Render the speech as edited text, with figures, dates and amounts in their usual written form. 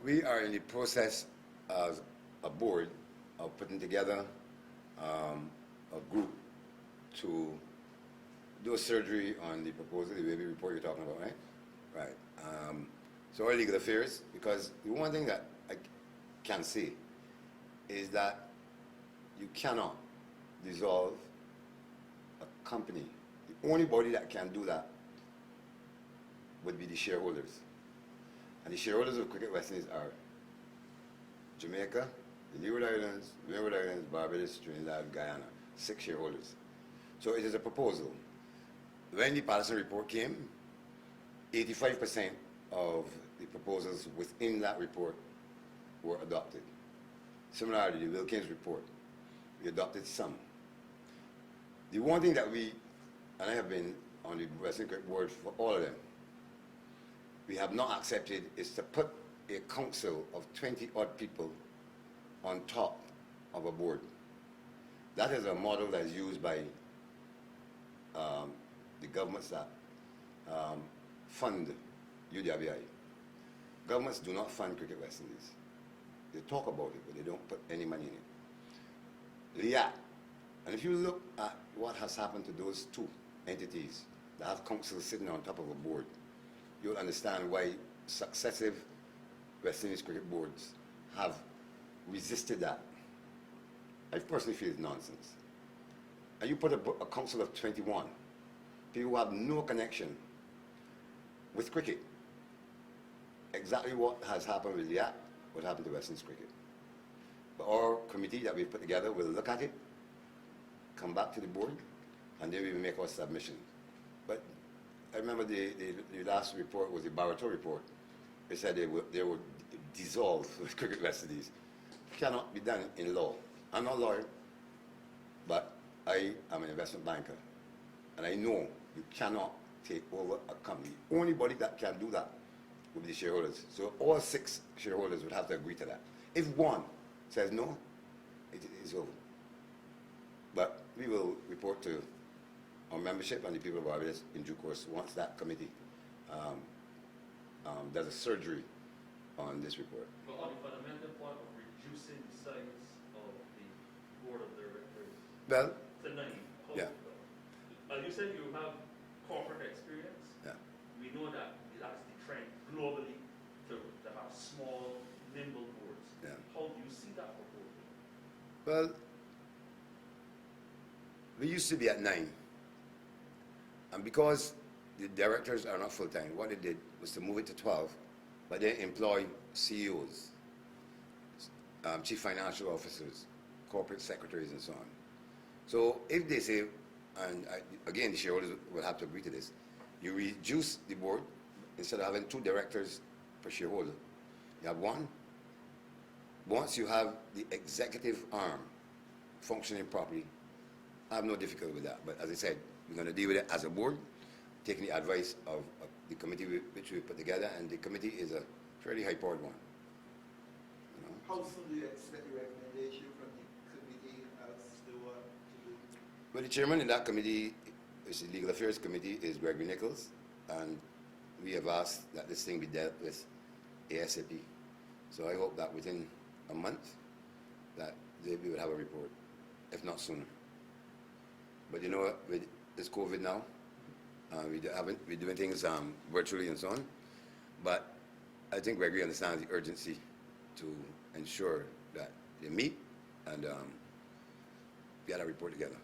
We are in the process as a board of putting together a group to do a surgery on the proposal, the baby report you're talking about, right? Right. So our legal affairs, because the one thing that I can say is that you cannot dissolve a company. The only body that can do that would be the shareholders. And the shareholders of Cricket West Indies are Jamaica, the Leeward Islands, Barbados, Trinidad, Guyana. 6 shareholders. So it is a proposal. When the Patterson report came, 85% of the proposals within that report were adopted. Similarly, the Wilkins report, we adopted some. The one thing that we, and I have been on the Western Cricket board for all of them, we have not accepted is to put a council of 20-odd people on top of a board. That is a model that is used by the governments that fund UWI. Governments do not fund Cricket West Indies. They talk about it, but they don't put any money in it. RIAT, and if you look at what has happened to those 2 entities that have councils sitting on top of a board, you'll understand why successive West Indies cricket boards have resisted that. I personally feel it's nonsense. And you put a council of 21, people who have no connection with cricket. Exactly what has happened with RIAT, what happened to West Indies cricket. But our committee that we've put together will look at it, come back to the board, and then we will make our submission. But I remember the last report was the Barbados report. They said they would dissolve with Cricket West Indies. Cannot be done in law. I'm not a lawyer, but I am an investment banker. And I know you cannot take over a company. The only body that can do that would be the shareholders. So all 6 shareholders would have to agree to that. If one says no, it is over. But we will report to our membership and the people of Barbados in due course once that committee does a surgery on this report. But on the fundamental point of reducing the size of the board of directors Well, to 9, yeah. As you said, you have corporate experience. Yeah. We know that that's the trend globally to have small, nimble boards. Yeah. How do you see that proposal? Well, we used to be at 9. And because the directors are not full-time, what they did was to move it to 12, but they employ CEOs, chief financial officers, corporate secretaries, and so on. So if they say, and again, the shareholders will have to agree to this, you reduce the board, instead of having 2 directors per shareholder, you have 1. Once you have the executive arm functioning properly, I have no difficulty with that. But as I said, we're going to deal with it as a board, taking the advice of the committee which we put together, and the committee is a fairly high-powered one. You know? How soon do you expect the recommendation from the committee as to what to do? Well, the chairman in that committee, which is the Legal Affairs Committee, is Gregory Nichols, and we have asked that this thing be dealt with ASAP. So I hope that within a month that we will have a report, if not sooner. But you know what, with this COVID now, we're doing things virtually and so on, but I think Gregory understands the urgency to ensure that they meet and get a report together.